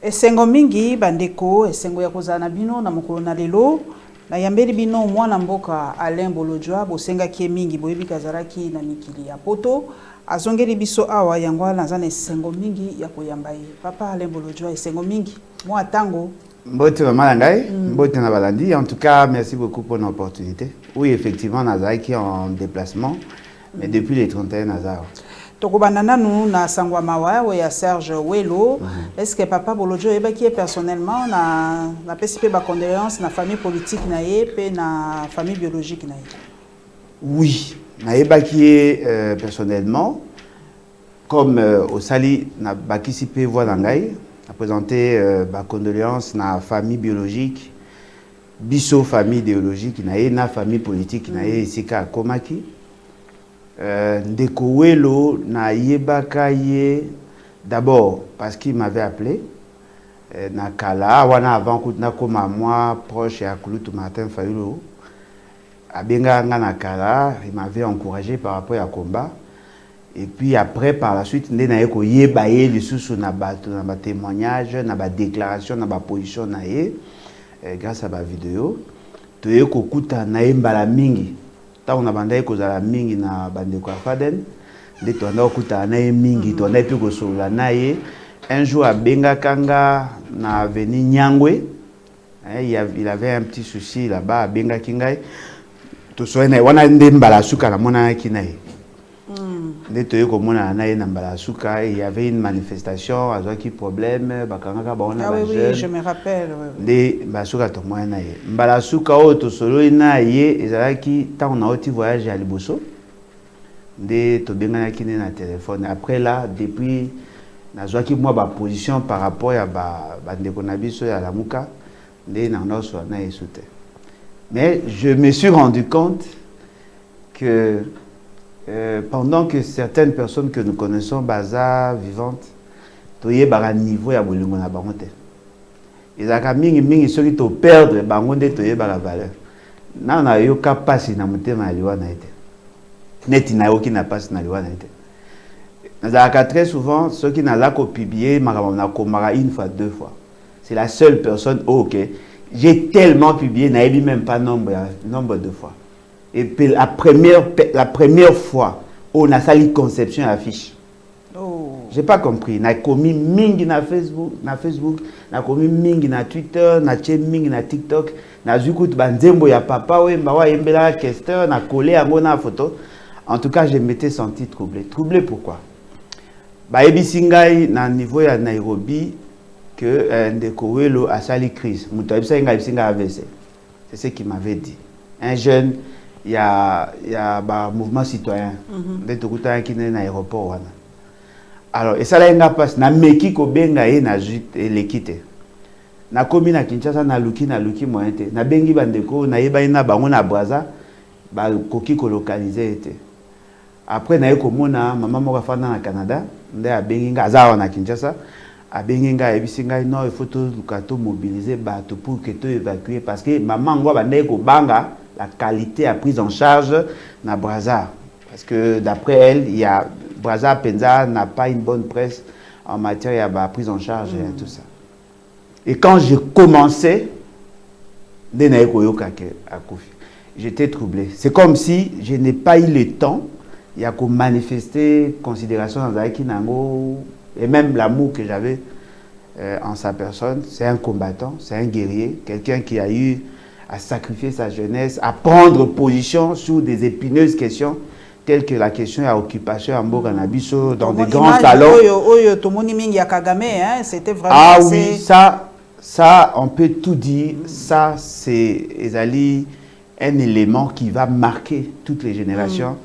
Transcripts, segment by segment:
Esengo mingi bandeko esengo ya kozana bino na mokolo na lelo na yambeli bino mwana mboka Alain Bolojwa bosenga kie mingi boyebi kazaraki na mikili ya poto azongeli biso awa yango nazana esengo mingi ya koyamba ye papa Alain Bolojwa esengo mingi mwa tango mbote mama ngai mbote na balandi en tout cas merci beaucoup pour l'opportunité. Oui effectivement nazaraki en déplacement mais depuis les 31 nazar Tokobana nous na sangwa mawa ya Serge Welo. Est-ce que papa Bolojwa ebaki personnellement na PCP ba condoléances na famille politique na ye pe na famille biologique na ye? Oui, na ebaki personnellement comme au sali na bakisipe voix nangai a présenté ba condoléances na famille biologique biso famille idéologique na ye na famille politique na ye isika komaki. Ndeko Welo na yebaka ye d'abord parce qu'il m'avait appelé na kala wana avant na koma moi proche ya Kulutu Martin Fayulu abenga nga na kala il m'avait encouragé par rapport à combat et puis après par la suite ndé na yeko yeba ye lisusu na ba témoignage na ba déclaration na ba position na ye grâce à ba vidéo to yeko kuta na mbala mingi. Ta on a bandé kozala mingi na bande kwa faden de to anda okuta na mingi to anda pe ko sola na ye un jour à benga kanga na avenue Nyangwe il avait un petit souci là-bas à benga kingai to so na wana nde mbala suka na mona kinai de to yeko mona na ye na mbala suka il y avait une manifestation azwaki problème bakanga ba ona ba jeune. Oui, je me rappelle. De basuka to mona na ye mbala suka o to solo na ye ezalaki ta on a oti voyage à Liboso de to benga kine na téléphone après là depuis nazwaki moi ba position par rapport à ba ndeko na biso ya lamuka de na noso na esute. Mais je me suis rendu compte que pendant que certaines personnes que nous connaissons, baza vivantes, toye bara niveau ya bolingo na bango te. Ezaka mingi ceux qui to perdre bango nde toye bara valeur. Na yo kapasi na mutema liwa na ete. Neti na yo ki na passe na liwa na ete. Nazaka très souvent ceux qui na la ko publier na komara une fois deux fois. C'est la seule personne OK. J'ai tellement publié na ebi même pas nombre de fois. Et puis la première fois, on a sali conception affiche. Oh. J'ai pas compris. Na commis mingi na Facebook, na commis mingi na Twitter, na tche mingi na TikTok, na zukut banzembo ya papa we mbawa yembela questeur na collé à na photo. En tout cas, je m'étais senti troublé. Troublé pourquoi? Ba ebisingai na niveau ya Nairobi que Ndeko Welo a sali crise. Muto ebisinga AVC. C'est ce qu'il m'avait dit. Un jeune il y a un mouvement citoyen de Tokuta qui est dans l'aéroport. Alors, et ça là, il passe na meki ko benga e na jute l'équité. Na komi na Kinshasa na luki moyente. Na bengi bandeko na yeba ina bango na Braza ba koki ko localiser été. Après na yeko mona maman mo fanda na Canada, nde a bengi nga azawa na Kinshasa. A bengi nga ebisinga non il faut tout lukato mobiliser bato pour que to évacuer parce que maman ngwa bande ko banga la qualité à prise en charge na Braza. Parce que d'après elle, il y a Braza Penza n'a pas une bonne presse en matière de prise en charge et tout ça. Et quand j'ai commencé, j'étais troublé. C'est comme si je n'ai pas eu le temps, il y a qu'à manifester considération dans Aiki Nango et même l'amour que j'avais en sa personne. C'est un combattant, c'est un guerrier, quelqu'un qui a eu à sacrifier sa jeunesse, à prendre position sur des épineuses questions telles que la question de l'occupation en Boganabiso dans des grands salons. C'était vraiment ah oui, ça, on peut tout dire. Ça, c'est un élément qui va marquer toutes les générations.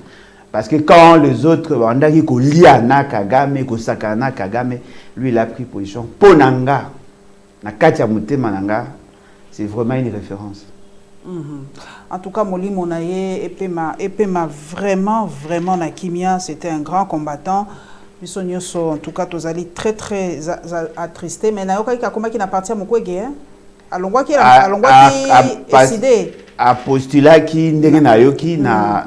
Parce que quand les autres, on a dit que Liana Kagame, que Sakana Kagame, lui, il a pris position. Ponanga, Nakatia Mute Mananga, c'est vraiment une référence. En tout cas, Moli Monaye, Epema vraiment na Kimia, c'était un grand combattant. En tout cas, tous allez très attristés. Mais Nayoka Kakoma qui n'a parti à Mukwege, Alongwa qui décidé. A postulat qui Nayoki na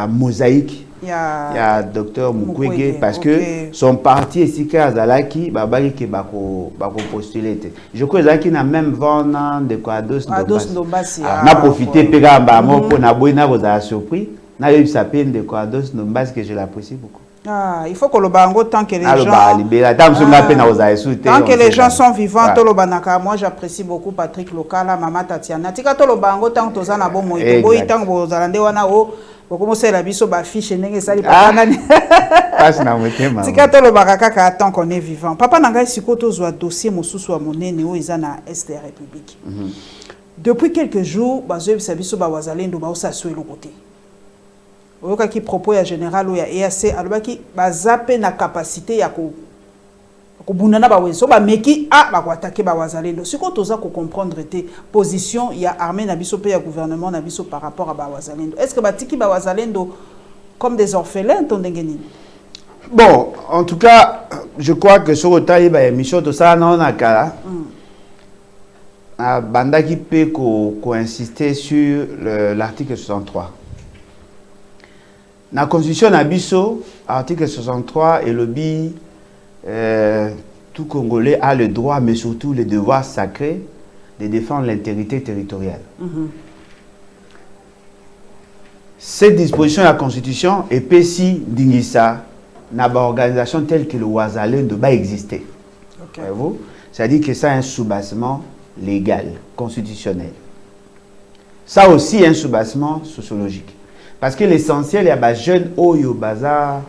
mosaïque Il y a docteur Mukwege parce ok. que son parti ici Azalaki babaki ke bako postuler. Je crois Azalaki na même vent de quoi Ados Ndombasi. Na profité pega mbamo pour na boina vous a surpris. Na eu sa peine de quoi Ados Ndombasi que je l'apprécie beaucoup. Ah, il faut que le bango tant que les gens tant que les gens sont vivants to lo banaka. Moi j'apprécie beaucoup Patrick Lokala, Mama Tatiana. Tika to lo bango tant que tozana bon moito boy tant que bozalande wana o beaucoup c'est la biso ba fiche ndenge sali pa nani. Passe na motema. Tika to lo bakaka ka tant qu'on est vivant. Papa nanga siko to zo dossier mosusu wa monene o izana Est de la République. Depuis quelques jours bazo biso ba wazalendo ba osaswe le côté. Oyoka ki propos ya général ou ya EAC alobaki bazape na capacité ya ko bunana ba weso ba meki ba ko attaquer ba wazalendo siko toza ko comprendre te position ya armée na biso pe ya gouvernement na biso par rapport à ba wazalendo. Est-ce que batiki ba wazalendo comme des orphelins tondengeni? Bon, en tout cas, je crois que sur le taille ba émission to ça non na kala. Bandaki pe ko insister sur l'article 63. La Constitution Nabiso, article 63, et le bi, tout Congolais a le droit, mais surtout le devoir sacré de défendre l'intégrité territoriale. Cette disposition de la Constitution est PSI d'Ingissa, n'a pas organisation telle que le Ouazalène ne va exister. Voyez-vous? C'est-à-dire que ça a un soubassement légal, constitutionnel. Ça aussi un soubassement sociologique. Parce que l'essentiel, il y a des jeunes Oyo Baza,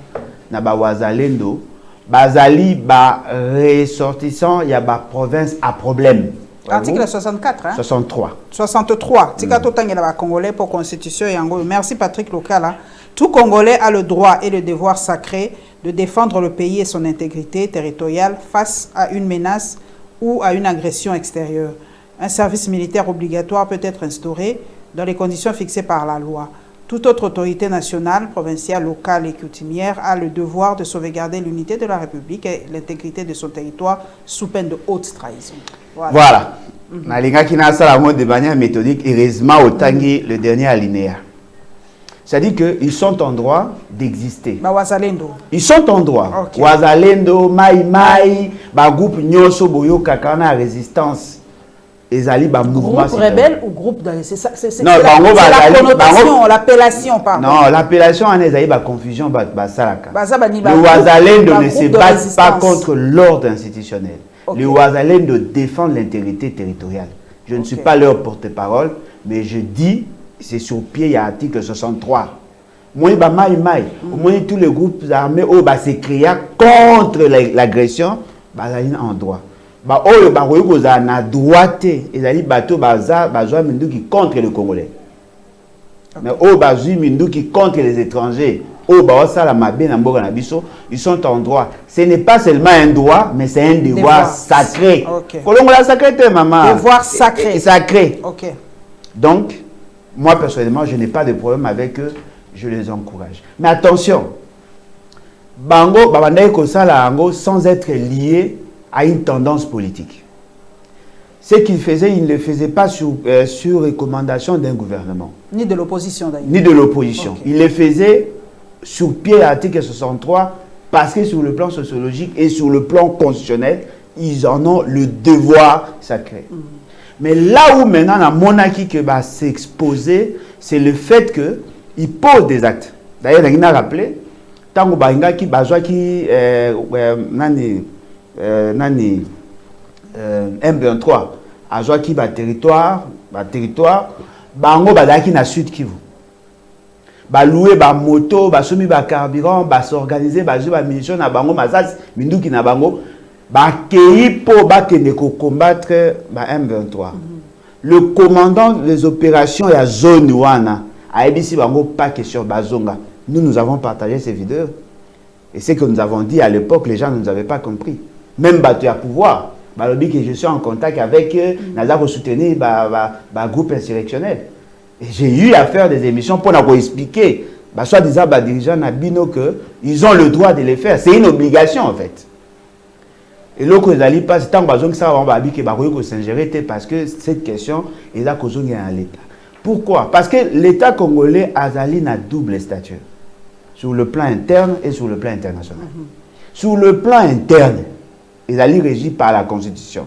Naba Wazalendo, Bazali, ba ressortissant, il y a des provinces à problème. Article 64, hein? 63. 63. Tika to tangi la Congolais pour Constitution yango. Merci Patrick Lokala. Tout Congolais a le droit et le devoir sacré de défendre le pays et son intégrité territoriale face à une menace ou à une agression extérieure. Un service militaire obligatoire peut être instauré dans les conditions fixées par la loi. Toute autre autorité nationale, provinciale, locale et coutumière a le devoir de sauvegarder l'unité de la République et l'intégrité de son territoire sous peine de haute trahison. Voilà. Nalinga qui n'a ça de manière méthodique, heureusement au tangi le dernier alinéa. C'est-à-dire qu'ils sont en droit d'exister. Ils sont en droit. Okay. Wazalendo, Mai, groupe Nyoso, Boyo, Kakana, Résistance. Groupe rebelle ou groupe de... C'est la connotation, l'appellation, pardon. Non, l'appellation en est la confusion. Le Ouazalendo ne se bat pas contre l'ordre institutionnel. Okay. Le Ouazalendo défend l'intégrité territoriale. Je ne suis pas leur porte-parole, mais je dis, c'est sur pied, il y a l'article 63. Moi, tous les groupes armés se créent contre l'agression, en droit. Oyo bakoyi koza na droite ezali bato bazwa minduki contre le Congolais. Mais oyo bazwi minduki contre les étrangers, oyo bawasala mabe na mboka na biso, ils sont en droit. Ce n'est pas seulement un droit, mais c'est un devoir sacré. Kolongola sacré te maman. Devoir sacré. Sacré. OK. Donc moi personnellement, je n'ai pas de problème avec eux, je les encourage. Mais attention. Bango babandai kosala ango sans être lié à une tendance politique. Ce qu'il faisait, il ne le faisait pas sur recommandation d'un gouvernement. Ni de l'opposition d'ailleurs. Ni de l'opposition. Okay. Il le faisait sur pied l'article 63 parce que sur le plan sociologique et sur le plan constitutionnel, ils en ont le devoir sacré. Mais là où maintenant la monarchie va s'exposer, c'est le fait qu'ils posent des actes. D'ailleurs, il a rappelé, tant que qui M23 a joué qui territoire bango badaki na sud Kivu ba louer ba moto ba somi ba carburant ba s'organiser ba jouer ba mission na bango mazas minduki na bango ba kei po ba kende ko combattre ba M23. Le commandant des opérations ya zone wana a ebisi bango pas question bazonga. Nous avons partagé ces vidéos et ce que nous avons dit à l'époque, les gens ne nous avaient pas compris. Même battu à pouvoir, que je suis en contact avec eux, pour soutenir le groupe insurrectionnel. Et j'ai eu à faire des émissions pour expliquer, soit disant aux dirigeants Nabino qu'ils ont le droit de les faire. C'est une obligation en fait. Et là, quand ils n'allaient pas, c'est tant que ça va s'ingérer parce que cette question est là qu'aujourd'hui à l'État. Pourquoi? Parce que l'État congolais a une double stature. sur le plan interne et sur le plan international. Sur le plan interne, ils allaient régis par la Constitution.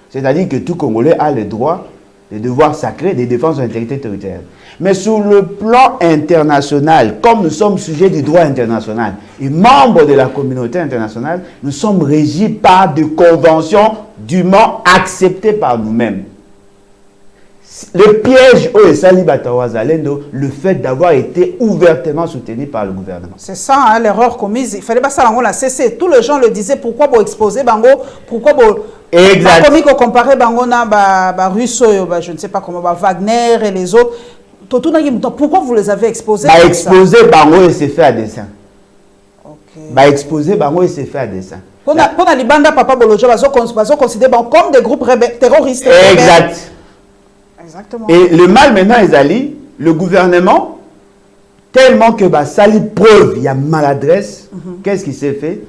C'est-à-dire que tout Congolais a le droit, le devoir sacré de défendre son intégrité territoriale. Mais sur le plan international, comme nous sommes sujets du droit international et membres de la communauté internationale, nous sommes régis par des conventions dûment acceptées par nous-mêmes. Le piège au Sali Batawa Zalendo, le fait d'avoir été ouvertement soutenu par le gouvernement. C'est ça, hein, l'erreur commise. Il fallait pas ça, on l'a cessé. Tous les gens le disaient, pourquoi vous exposer Bango, pourquoi vous... Exact. Comme on comparait Bango na Russo, je ne sais pas comment, Wagner et les autres. Pourquoi vous les avez exposés? Exposer Bango et c'est fait à dessein. Okay. Exposer Bango et c'est fait à dessein. Pour la Libanda, Papa Bolojo, ils considèrent comme des groupes terroristes. Exact. Exactement. Et le mal maintenant, le gouvernement, tellement que sali preuve, il y a maladresse, qu'est-ce qui s'est fait?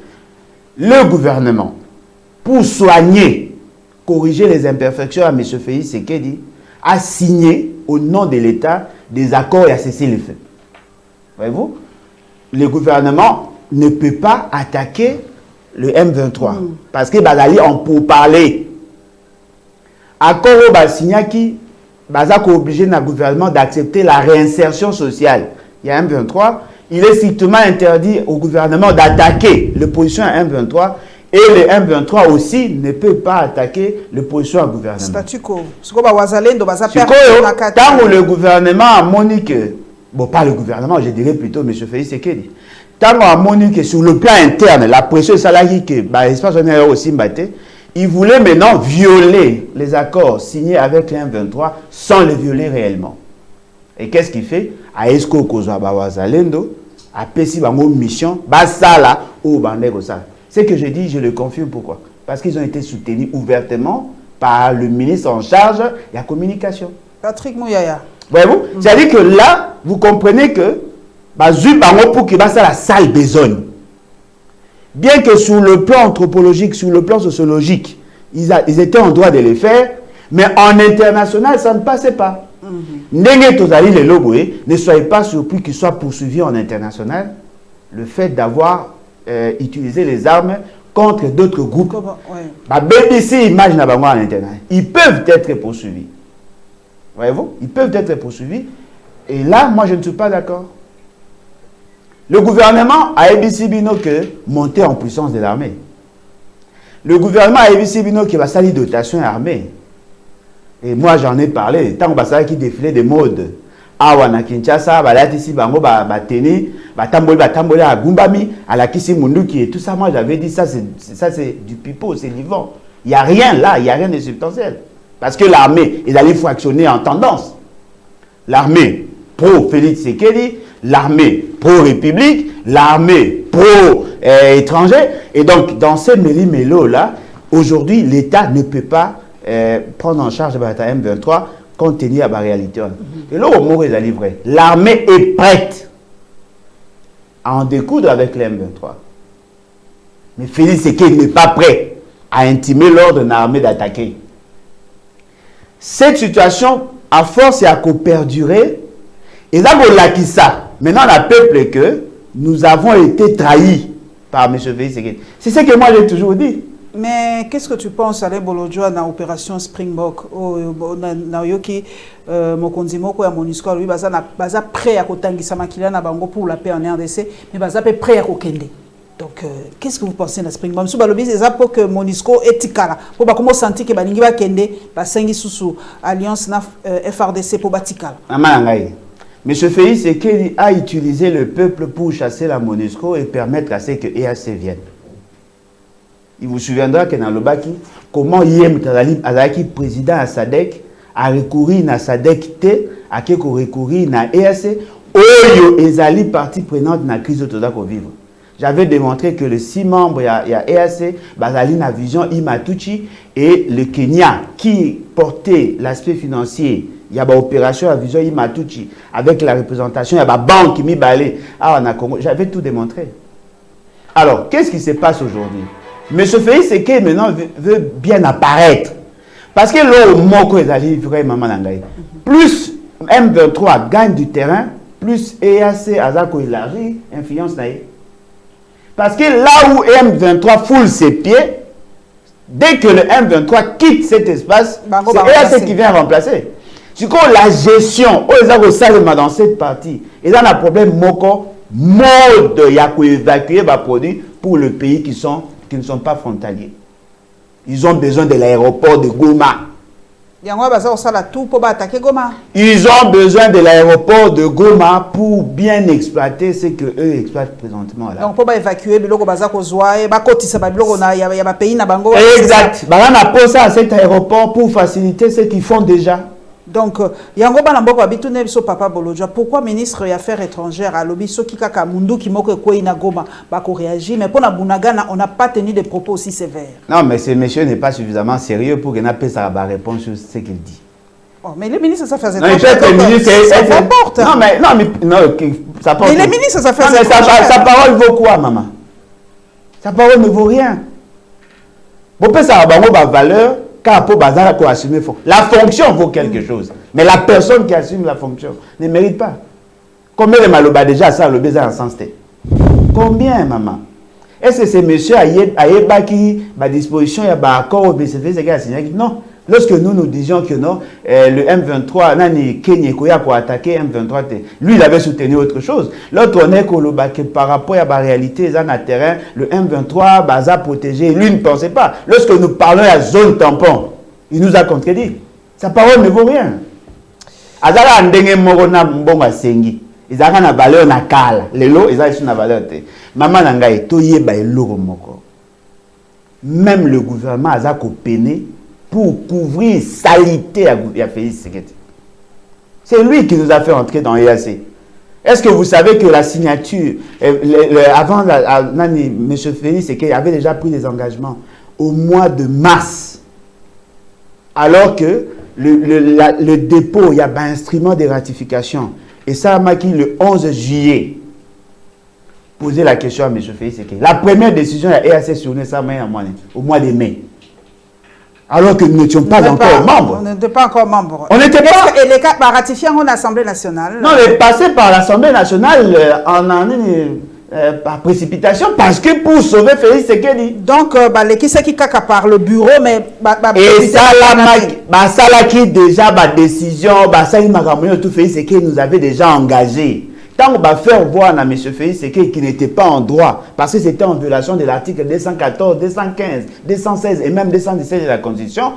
Le gouvernement, pour soigner, corriger les imperfections à M. Félix Tshisekedi, a signé au nom de l'État des accords et a cessé les faits. Voyez-vous? Le gouvernement ne peut pas attaquer le M23 parce que Bazali en pour parler. Accord au Signaki, Bazako obligé dans le gouvernement d'accepter la réinsertion sociale. Il y a M23, il est strictement interdit au gouvernement d'attaquer l'opposition à M23 et le M23 aussi ne peut pas attaquer l'opposition au gouvernement. Statu quo. Tant le gouvernement a moni que, bon pas le gouvernement, je dirais plutôt M. Félix Tshisekedi, tant a moni que sur le plan interne, la pression salariée que l'espace honneur aussi batté, il voulait maintenant violer les accords signés avec le M23 sans les violer réellement. Et qu'est-ce qu'il fait? A Esco Kozwa Bawazalendo, a Pessi Bango mission, Basala ou Bandegosala. Ce que je dis, je le confirme. Pourquoi? Parce qu'ils ont été soutenus ouvertement par le ministre en charge de la communication. Patrick Mouyaya. Voyez-vous? C'est-à-dire que là, vous comprenez que pour que ça la sale besogne. Bien que sur le plan anthropologique, sur le plan sociologique, ils étaient en droit de le faire, mais en international, ça ne passait pas. Ne soyez pas surpris qu'ils soient poursuivis en international. Le fait d'avoir utilisé les armes contre d'autres groupes. BBC image n'a pas en international. Ils peuvent être poursuivis. Voyez-vous? Ils peuvent être poursuivis. Et là, moi, je ne suis pas d'accord. Le gouvernement a ABC Bino que monter en puissance de l'armée. Le gouvernement a ABC Bino qui va salir dotation armée. Et moi, j'en ai parlé. Tant que qui défilait des modes. Awana Kinshasa, Balatisi Bango, Batene, Batamboli à Gumbami, à la Kisi Munduki et tout ça. Moi, j'avais dit ça, c'est du pipeau, c'est vivant. Il n'y a rien là, il n'y a rien de substantiel. Parce que l'armée, il allait fractionner en tendance. L'armée pro-Félix Tshisekedi, l'armée pro-République, l'armée pro-étranger. Et donc, dans ces méli-mélo-là, aujourd'hui, l'État ne peut pas prendre en charge la M23 compte tenu de la réalité. Et là, au mot, est vrai. L'armée est prête à en découdre avec la M23. Mais Félix Tshisekedi n'est pas prêt à intimer l'ordre de l'armée d'attaquer. Cette situation, à force, et à perdurer. Et là, maintenant, le peuple que nous avons été trahis par M. Félix Tshisekedi. C'est ce que moi j'ai toujours dit. Mais qu'est-ce que tu penses, Alain Bolodjoa, dans l'opération Springbok, dans Yoki, Mokonzi Moko et Monusco, lui, baza prêt à Kotangisa Makila na bango pour la paix en RDC, mais baza prêt à Kokende. Donc, qu'est-ce que vous pensez de Springbok? Monsieur Balobi, c'est ça pour que Monusco et Tikala, pour comment sentir que Baningi va Kende, Basengi sous alliance na FRDC pour Batikala. M. Félix Tshisekedi a utilisé le peuple pour chasser la Monusco et permettre à ce que EAC vienne. Il vous souviendra que dans le Baki, comment Yem Talib Azaki, président à SADC, a recouru à SADC T, a recouru à EAC, Oyo Ezali, partie prenante dans la crise de vivre. J'avais démontré que les 6 membres, il y a EAC, Bazali na vision Imatuchi, et le Kenya qui portait l'aspect financier. Il y a une opération à vision Imatuchi avec la représentation, il y a une banque qui m'a balé. J'avais tout démontré. Alors, qu'est-ce qui se passe aujourd'hui? M. Félix Tshisekedi maintenant veut bien apparaître. Parce que là, au Moko est allé vraiment manangaï. Plus M23 gagne du terrain, plus EAC Azako élargi, influence naïe. Parce que là où M23 foule ses pieds, dès que le M23 quitte cet espace, c'est EAC qui vient remplacer. Du coup, la gestion, dans cette partie, ils ont un problème mode de évacuer les produits pour le pays qui ne sont pas frontaliers. Ils ont besoin de l'aéroport de Goma. Ils ont besoin de l'aéroport de Goma pour bien exploiter ce qu'eux exploitent présentement là. Donc, pour évacuer, il y a pays. Exact. Ils ont ça à cet aéroport pour faciliter ce qu'ils font déjà. Donc, pourquoi ministre des Affaires étrangères a lobby qui kaka mundu qui moque quoi ina Goma bako réagir, mais pour la Bunagana on n'a pas tenu des propos aussi sévères. Non, mais ce monsieur n'est pas suffisamment sérieux pour qu'il n'ait pas sa réponse sur ce qu'il dit. Oh, mais les ministres des Affaires étrangères. Ça porte. Non, ça porte. Mais les ministres des Affaires étrangères. Sa parole vaut quoi, maman? Sa parole ne vaut rien. Vous pouvez savoir ma valeur. La fonction vaut quelque chose, mais la personne qui assume la fonction ne mérite pas. Combien de maloba déjà ça le baiser en sens T? Combien, maman? Est-ce que ces messieurs a qui à disposition, il y a accord au BCF, c'est signé? Non. Lorsque nous disions que non, le M23, Nani Kenya pour attaquer M23, lui il avait soutenu autre chose. L'autre on est que par rapport à la réalité, ils ont un terrain, le M23 baza protégé, lui ne pensait pas. Lorsque nous parlons de la zone tampon, il nous a contredit. Sa parole ne vaut rien. Azala ndenge morona mbonga sengi. Ils ont une valeur na kala. Les lots, ils ont une valeur. Maman nangaye toyeba eloko moko. Même le gouvernement a péné pour couvrir salité à Félix Tshisekedi. C'est lui qui nous a fait entrer dans l'EAC. Est-ce que vous savez que la signature, avant, M. Félix Tshisekedi avait déjà pris des engagements au mois de mars, alors que le dépôt, il y a un instrument de ratification. Et ça a marqué le 11 juillet. Poser la question à M. Félix Tshisekedi. La première décision de l'EAC sur nous, ça au mois de mai. Alors que nous n'étions pas encore membres. On n'était pas encore membres. On n'était pas. Et les cas ratifiés en Assemblée nationale. Non, mais passer par l'Assemblée nationale par précipitation parce que pour sauver Félix Tshisekedi. Donc, les qui c'est qui caca par le bureau, mais. Et ça, là qui déjà ma décision, ça, il m'a ramené tout Félix Tshisekedi nous avait déjà engagé. Tant qu'on va faire voir à M. Félix Tshisekedi qui n'était pas en droit, parce que c'était en violation de l'article 214, 215, 216 et même 217 de la Constitution,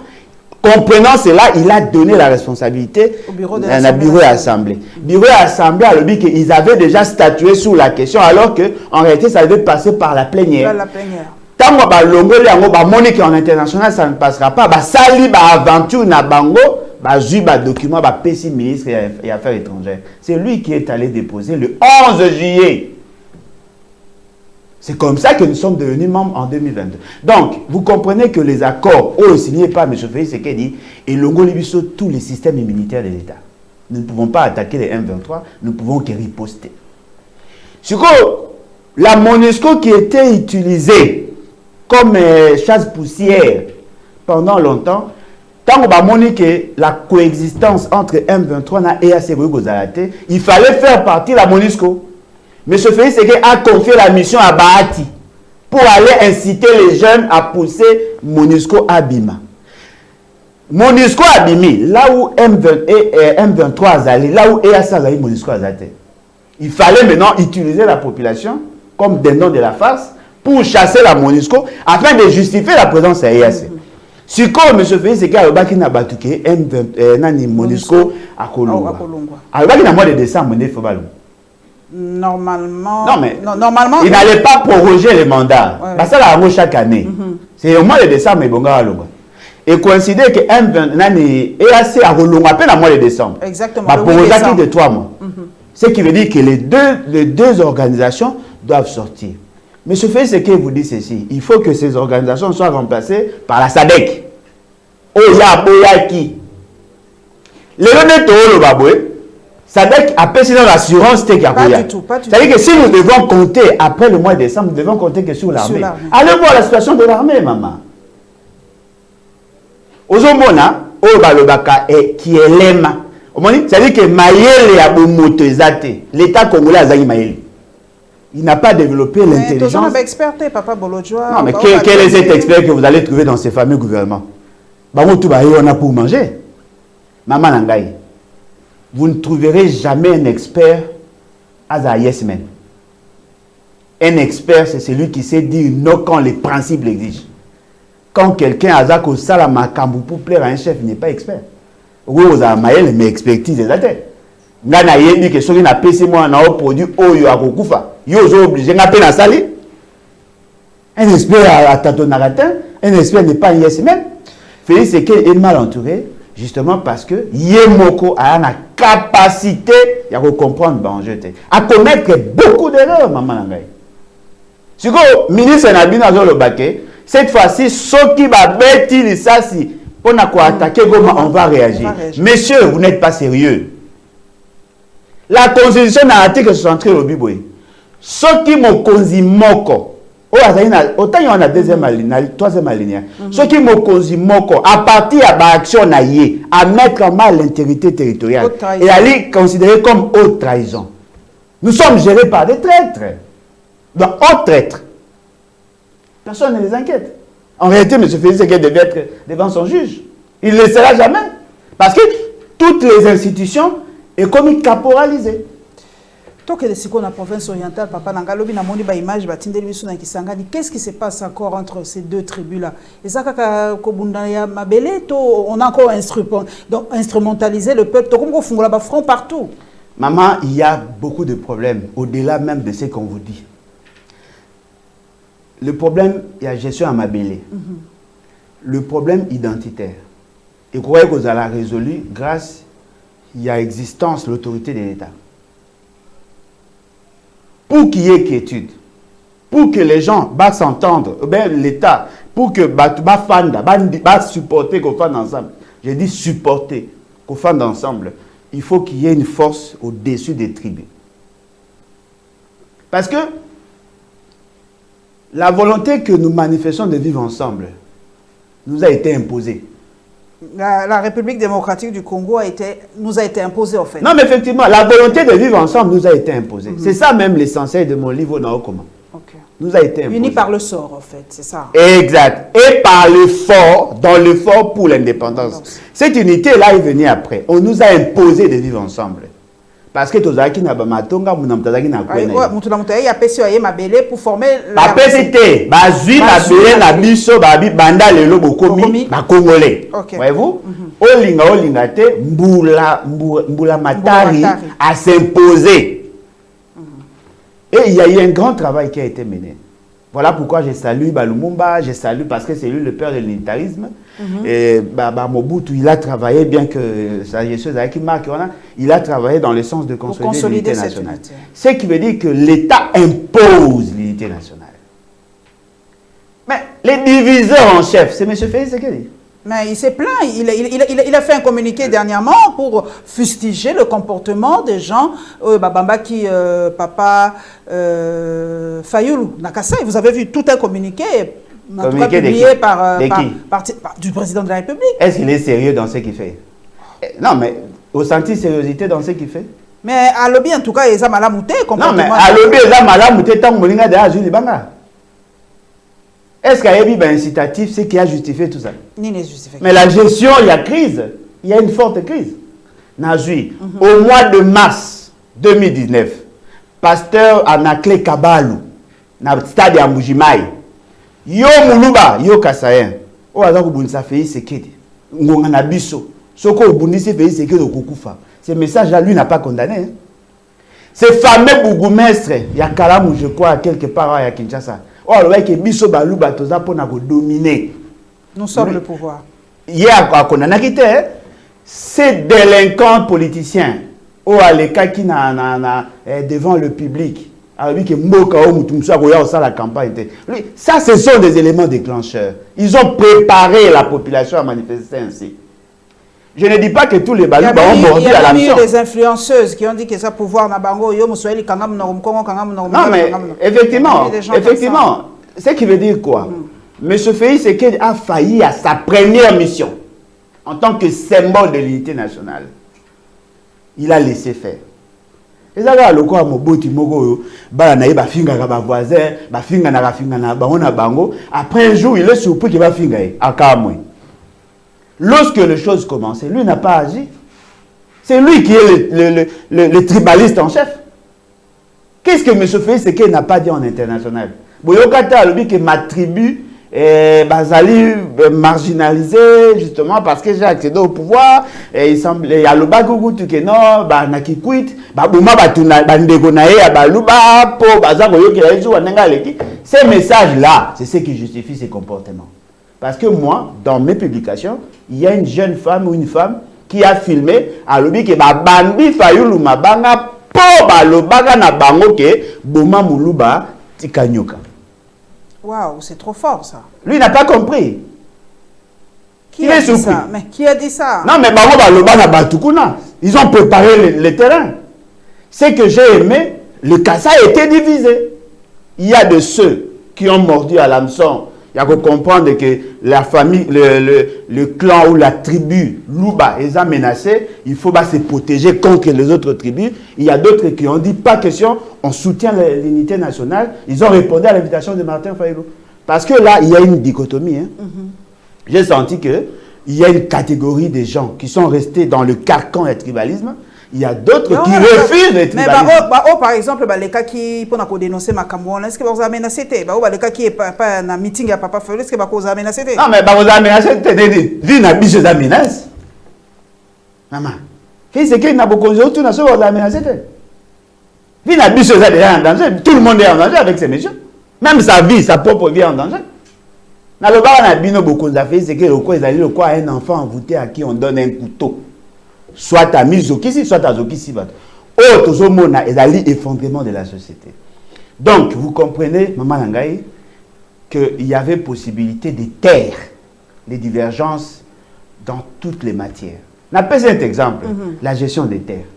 comprenant cela, il a donné la responsabilité au bureau de l'Assemblée. Bureau de l'Assemblée a dit qu'ils avaient déjà statué sur la question, alors qu'en réalité, ça devait passer par la plénière. Tant qu'on va l'ongole en international, ça ne passera pas. Sali aventure na bango. Document PC ministre des Affaires étrangères. C'est lui qui est allé déposer le 11 juillet. C'est comme ça que nous sommes devenus membres en 2022. Donc, vous comprenez que les accords signés par M. Félix Tshisekedi et l'Ongolibiso, tous les systèmes immunitaires de l'État. Nous ne pouvons pas attaquer les M23, nous ne pouvons que riposter. Sur la MONUSCO qui était utilisée comme chasse-poussière pendant longtemps, tant qu'on a que la coexistence entre M23 et EAC, il fallait faire partie de la MONUSCO. M. Félix Tshisekedi a confié la mission à Bahati pour aller inciter les jeunes à pousser MONUSCO à Bima. MONUSCO à Bimi, là où M23 a allé, là où EAC a allé, MONUSCO a allé. Il fallait maintenant utiliser la population comme des noms de la farce pour chasser la MONUSCO afin de justifier la présence à EAC. Si comme M. Félix Tshisekedi a battu M23 MONUSCO à Kolongwa. Alors il y a mois de décembre, il faut pas. Normalement, normalement, il n'allait pas proroger les mandats. Ça là chaque année. C'est au mois de décembre et bonga Kolongwa. Et coïncider que M23 EAC a Kolongwa à peine au mois de décembre. Exactement. Pour de 3 mois. Ce qui veut dire que les deux organisations doivent sortir. M. Félix Tshisekedi vous dit ceci, il faut que ces organisations soient remplacées par la SADC. Oya Boyaki. Le honnête au Baboué, SADC a payé l'assurance TEC. Pas du tout. C'est-à-dire que si nous devons compter après le mois de décembre, nous devons compter que sur l'armée. Allez voir la situation de l'armée, maman. Ozomona, Obalobaka qui est l'EMA. C'est-à-dire que Maïel a bon l'État congolais a Zagi Maïel. Il n'a pas développé l'intelligence. Mais expert, Papa Bolodjoa. Non, mais quel est cet expert que vous allez trouver dans ces fameux gouvernements? On a pour manger. Maman Nangaï, vous ne trouverez jamais un expert à yes man. Un expert, c'est celui qui sait dire non quand les principes l'exigent. Quand quelqu'un a zako salama kambu pour plaire à un chef, il n'est pas expert. Oui, vous avez maïel, mais expertise est la tête. Ngana yebi que celui n'a pas passé moi na produit oyo akokufa. Yo obligé n'a pas na sali. Un expert à tatonaratin, un expert n'est pas un yes man. Félix c'est qu'il est mal entouré, justement parce que Yemoko a la capacité de comprendre l'enjeu, à commettre beaucoup d'erreurs, maman Nangaï. Si le ministre Nabina Zolobake, cette fois-ci, ceux qui va bêtir les sassi, on a quoi attaquer, on va réagir. Messieurs, vous n'êtes pas sérieux. La Constitution a article 63 au Biboui. Ceux qui m'ont conduit moko. Autant il y en a deuxième alinéa, troisième alinéa. Ceux qui m'ont conduit moko, à partir de l'action à mettre en mal l'intégrité territoriale et à les considérer comme haute trahison. Nous sommes gérés par des traîtres. Donc, haute traître. Personne ne les inquiète. En réalité, M. Félix devait être devant son juge. Il ne le sera jamais. Parce que toutes les institutions sont comme caporalisées. Qu'est-ce qui se passe encore entre ces deux tribus-là? On a encore instrumentalisé le peuple. On a front partout. Maman, il y a beaucoup de problèmes, au-delà même de ce qu'on vous dit. Le problème, il y a gestion à Mabélé. Le problème identitaire. Et vous croyez que vous allez résolu grâce à l'existence de l'autorité de l'État. Pour qu'il y ait quiétude, pour que les gens s'entendent, l'État, pour que supporter qu'on fasse ensemble. J'ai dit supporter, qu'on fasse ensemble. Il faut qu'il y ait une force au-dessus des tribus. Parce que la volonté que nous manifestons de vivre ensemble nous a été imposée. La République démocratique du Congo nous a été imposée, en fait. Non, mais effectivement, la volonté de vivre ensemble nous a été imposée. C'est ça même l'essentiel de mon livre Naokoma. Nous a été imposé. Unis par le sort, en fait, c'est ça. Exact. Et par l'effort, dans l'effort pour l'indépendance. Cette unité-là est venue après. On nous a imposé de vivre ensemble. Parce que Tozaki n'a pas matonga, mon nom Tozaki n'a pas. Il y a PCOE Mabélé pour former la PCT. Bazui Mabélé na biso babi banda lelo bokomi ba congolais. Voyez-vous? Olinga te mbula matari à s'imposer. Et il y a eu un grand travail qui a été mené. Voilà pourquoi je salue Lumumba, je salue parce que c'est lui le père de l'unitarisme. Et Mobutu, il a travaillé, bien que sa gestion qui marque, il a travaillé dans le sens de consolider l'unité nationale. Ce qui veut dire que l'État impose l'unité nationale. Mais les diviseurs en chef, c'est M. Félix Sekedi. Mais il s'est plaint, il a fait un communiqué dernièrement pour fustiger le comportement des gens, Babamba qui, Papa Fayoulou, Nakasai. Vous avez vu tout un communiqué, en tout cas publié par du président de la République. Est-ce qu'il est sérieux dans ce qu'il fait? Non, mais au senti sérieuxité dans ce qu'il fait. Mais à l'objet, en tout cas, il a malamouté. Non, mais à l'objet, il a malamouté tant que Molinga de Azuli Banga. Est-ce qu'il y a eu un incitatif, c'est qui a justifié tout ça? Mais la gestion, il y a crise. Il y a une forte crise. Au mois de mars 2019, pasteur Anakle Kabalou, dans le stade de Mbujimaï, yo Muluba, yo Kassayen, o azaku bunisa Félix Sekedi, ngonga na biso, soko bunisi Félix Sekedi okukufa. Ce message-là, lui, n'a pas condamné. Ce fameux bourgmestre, il y a Kalamou, je crois, quelque part à Kinshasa. Oh, le mec est biso balou batoza pour nous dominer. Nous sommes le pouvoir. Hier, on a quitté ces délinquants politiciens. Oh, les cas qui devant le public. Avec la campagne. Ça, ce sont des éléments déclencheurs. Ils ont préparé la population à manifester ainsi. Je ne dis pas que tous les balous ont mordu à la mission. Il y a eu des influenceuses qui ont dit que ça pouvoir na bango yo muswahili kangam na Kongo kangam na. Non mais effectivement, ce qui veut dire quoi? Monsieur Félix Sekedi a failli à sa première mission en tant que symbole de l'unité nationale. il a laissé faire. Et ça va le quoi moboti moko ba na ba finga ka ba voisin ba finga na bango après un jour il est surpris qu'il va finga akamwe. Lorsque les choses commencent, lui n'a pas agi. C'est lui qui est le tribaliste en chef. Qu'est-ce que M. Félix Tshisekedi n'a pas dit en international? Boyokata lui que ma tribu Bazali marginalisé justement parce que j'ai accédé au pouvoir et il semble il y a le bagou que non ba nakikwit ba buma batuna bandeko na ye ya baluba po bazango yokela izu wananga leki. Ces messages là, c'est ce qui justifie ces comportements. Parce que moi, dans mes publications, il y a une jeune femme ou une femme qui a filmé à l'obi que ba bambi fayulu mabanga po ba lobaga na bango ke buma muluba tikanyoka. Waouh, c'est trop fort ça. Lui n'a pas compris. Qui a dit ça? Mais qui a dit ça? Non, mais bango ba lobaga batukuna. Ils ont préparé le terrain. Ce que j'ai aimé, le Kasaï était divisé. Il y a de ceux qui ont mordu à l'hameçon. Il y a que comprendre que la famille, le clan ou la tribu Louba est menacé. Il faut se protéger contre les autres tribus. Il y a d'autres qui ont dit pas question, on soutient l'unité nationale. Ils ont répondu à l'invitation de Martin Fayulu. Parce que là, il y a une dichotomie. Hein. J'ai senti qu'il y a une catégorie de gens qui sont restés dans le carcan du tribalisme. Il y a d'autres qui refusent le tribalisme. Mais par exemple, les cas qui pour dénoncer Makambo, est-ce que vous avez menacé? Les cas qui est pas un meeting à Papa Fayulu, est-ce que vous avez menacé? Non, mais vous avez menacé. Vu n'a pas de menace. Maman, qu'est-ce qu'il n'a pas de tout n'a pas menacé? Vu n'a pas déjà en danger. Tout le monde est en danger avec ces messieurs. Même sa vie, sa propre vie est en danger. Dans le bar, on a bien beaucoup de affaires, c'est que le quoi un enfant envoûté à qui on donne un couteau. Soit à Mizokisi, soit à Zokisi. Oh, tout ce monde est l'effondrement de la société. Donc, vous comprenez, Maman Nangaï, qu'il y avait possibilité de taire les divergences dans toutes les matières. On appelle cet exemple, la gestion des terres.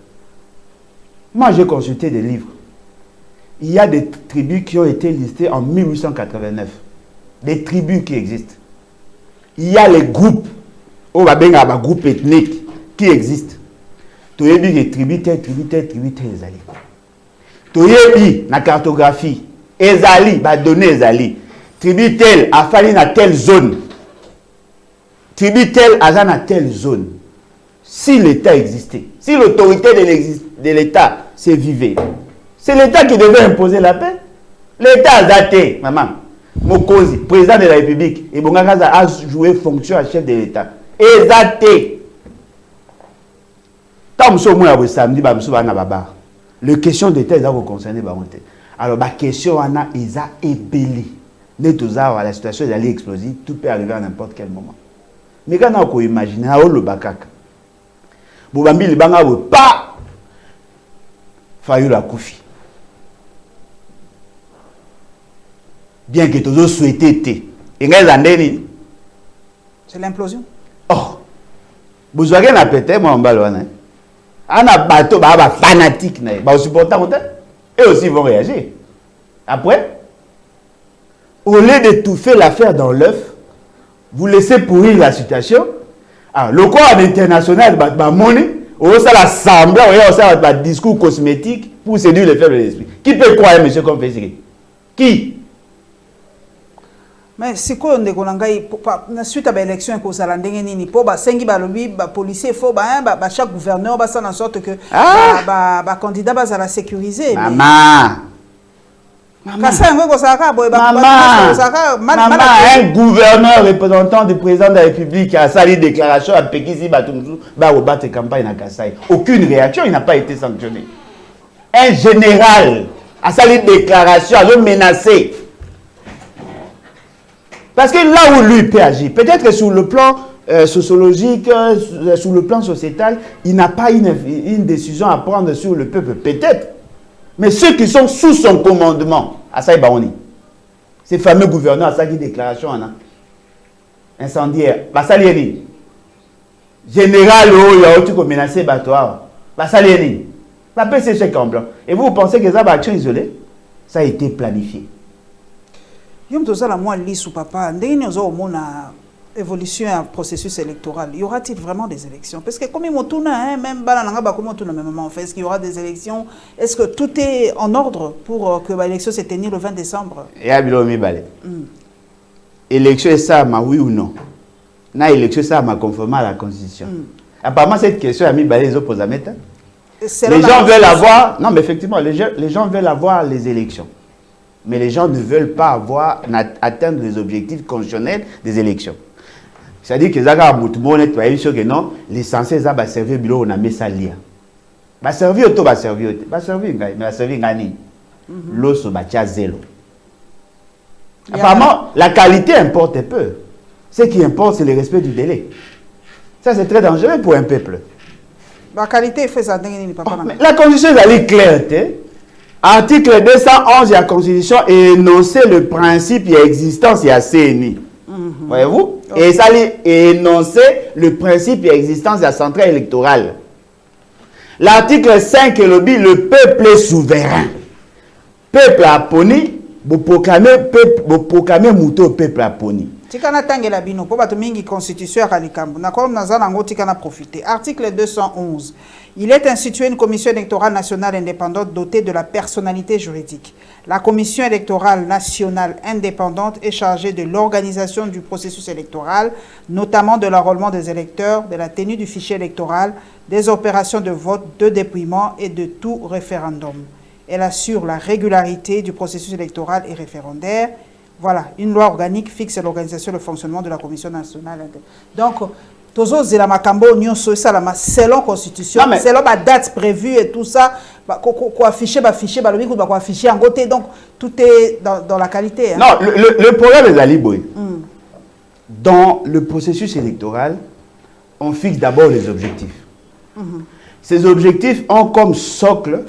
Moi, j'ai consulté des livres. Il y a des tribus qui ont été listées en 1889. Des tribus qui existent. Il y a les groupes, groupes ethniques, qui existent. Tu as des tribus telles, Ezali. Tu as la cartographie, Ezali, donner Ezali. Tribu telle, a fallu dans telle zone. Tribu telle, a dans telle zone. Si l'État existait, si l'autorité de l'État se vivait, c'est l'État qui devait imposer la paix. L'État a daté, maman. Mokozi, président de la République, et Bongakaza a joué fonction à chef de l'État. Exacté. Le question d'État est concerné. Alors, la question est ébellie. La situation est explosive. Tout peut arriver à n'importe quel moment. Mais quand on imagine, le bakaka. Boubambi, le banga pas. Fayulu la koufi. Bien que tous souhaité. C'est l'implosion. Oh, vous avez un pété, moi, en ballon. Un bateau, fanatique, supportant, et aussi ils vont réagir. Après, au lieu d'étouffer l'affaire dans l'œuf, vous laissez pourrir la situation. Alors, le corps international, ça l'assemblée, ça un discours cosmétique pour séduire les faibles de l'esprit. Qui peut croire, monsieur, comme fait? Qui? Mais c'est quoi suite à l'élection et cause à l'andengeni pour sengi balobi policier faut chaque gouverneur va faire en sorte que candidat va la sécuriser. Maman, un gouverneur représentant du président de la République a sali déclaration à Pékisi va rebattre campagne à Kassai. Aucune réaction, il n'a pas été sanctionné. Un général a sali déclaration, a menacé. Parce que là où lui peut agir, peut-être que sur le plan sociologique, sur le plan sociétal, il n'a pas une décision à prendre sur le peuple, peut-être. Mais ceux qui sont sous son commandement, Assaï Baoni, ces fameux gouverneurs, Assaï déclaration, incendiaire, Bassalieni, général, il y a autre qui menacé Batoa, Bassalieni, la paix c'est chèque en blanc. Et vous pensez que ça va être isolé? Ça a été planifié. Yom toza la moi lisu papa ndenge nyozo omona évolution et un processus électoral, y aura-t-il vraiment des élections? Parce que comme il hein, même en fait, est-ce qu'il y aura des élections? Est-ce que tout est en ordre pour que l'élection se tienne le 20 décembre? Et à Bilomi Balé. Élection est ça, oui ou non? Na élection ça m'a conformé à la Constitution. Apparemment, cette question a mis Balé les opposants. Les gens veulent avoir... Non, mais effectivement, les gens veulent avoir les élections. Mais les gens ne veulent pas atteindre les objectifs constitutionnels des élections. C'est-à-dire que Zaga Moutmounet, que non, l'essentiel, ça va servir bureau, on a mis ça lien. Va servir auto, va servir auto. Va servir, mais va servir gagner. L'osso, va tia zéro. Apparemment, la qualité importe peu. Ce qui importe, c'est le respect du délai. Ça, c'est très dangereux pour un peuple. La qualité fait ça. La Constitution est claire. Article 211 de la Constitution énonce le principe et l'existence de la CNI. Voyez-vous? Et ça énonce le principe et l'existence de la centrale électorale. L'article 5 est le peuple est souverain. Peuple a poni, vous proclamez mouton au peuple a poni. Tikana tangela bino po bato mingi constitution ya kalikambo na comme naza nango tikana profiter. Article 211. Il est institué une commission électorale nationale indépendante dotée de la personnalité juridique. La commission électorale nationale indépendante est chargée de l'organisation du processus électoral, notamment de l'enrôlement des électeurs, de la tenue du fichier électoral, des opérations de vote, de dépouillement et de tout référendum. Elle assure la régularité du processus électoral et référendaire. Voilà, une loi organique fixe l'organisation et le fonctionnement de la Commission nationale. Donc, Tozo Zela Makambo, Nyonso, selon la Constitution, selon la date prévue et tout ça, quoi afficher, en côté, donc tout est dans la qualité. Hein. Non, le problème est Aliboy. Dans le processus électoral, on fixe d'abord les objectifs. Ces objectifs ont comme socle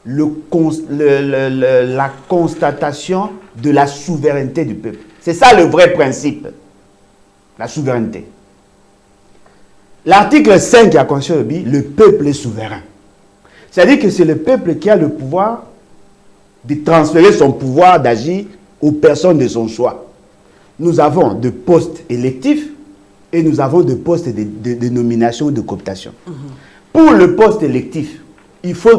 la constatation de la souveraineté du peuple. C'est ça le vrai principe. La souveraineté. L'article 5 de la Constitution dit le peuple est souverain. C'est-à-dire que c'est le peuple qui a le pouvoir de transférer son pouvoir d'agir aux personnes de son choix. Nous avons de postes électifs et nous avons de postes de nomination, de cooptation. Pour le poste électif, il faut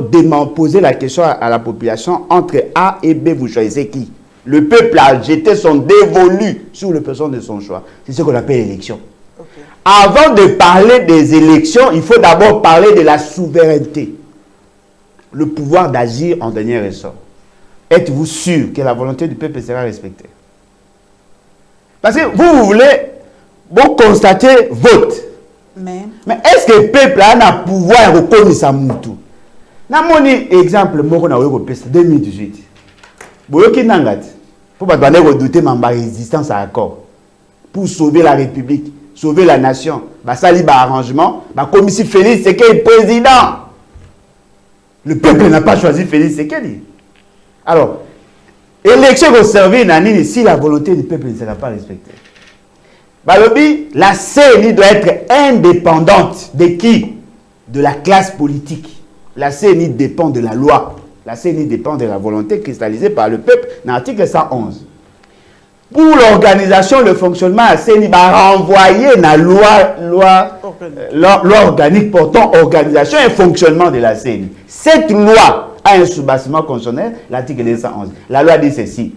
poser la question à la population entre A et B, vous choisissez qui? Le peuple a jeté son dévolu sur les personnes de son choix. C'est ce qu'on appelle l'élection. Okay. Avant de parler des élections, il faut d'abord parler de la souveraineté. Le pouvoir d'agir en dernier ressort. Êtes-vous sûr que la volonté du peuple sera respectée? Parce que vous voulez, vous constatez vote. Mais est-ce que le peuple a un pouvoir de reconnaître sa moutou? Na moni exemple moko na weko pesa 2018. Boyoki nangati. Pour pas redouter ma résistance à accord. Pour sauver la République, sauver la nation. Bah sali ba arrangement, bah comme si Félix Sekedi président. Le peuple n'a pas choisi Félix Sekedi. Alors, élection conservée nanini si la volonté du peuple ne sera pas respectée. Balobi, la CNI doit être indépendante de qui? De la classe politique. La CNI dépend de la loi. La CNI dépend de la volonté cristallisée par le peuple dans l'article 111. Pour l'organisation, le fonctionnement, la CNI va renvoyer la loi organique portant organisation et fonctionnement de la CNI. Cette loi a un sous-bassement constitutionnel, l'article 211. La loi dit ceci.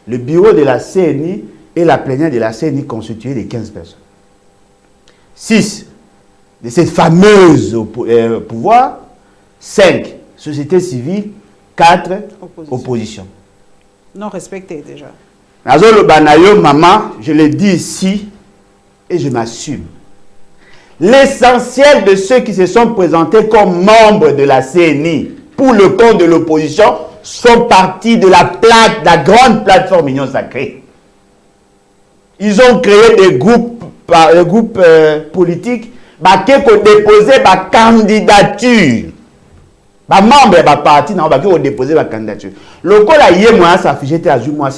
Le bureau de la CNI et la plénière de la CNI constituée de 15 personnes. 6 de cette fameuse pouvoir. 5, société civile. 4, opposition. Non respecté déjà. Maman, je le dis ici et je m'assume. L'essentiel de ceux qui se sont présentés comme membres de la CNI pour le compte de l'opposition sont partis de la grande plateforme Union Sacrée. Ils ont créé des groupes politiques qui ont déposé ma candidature. Les membres de la parti ont déposé ma candidature. Le cas là, s'affiché à moi.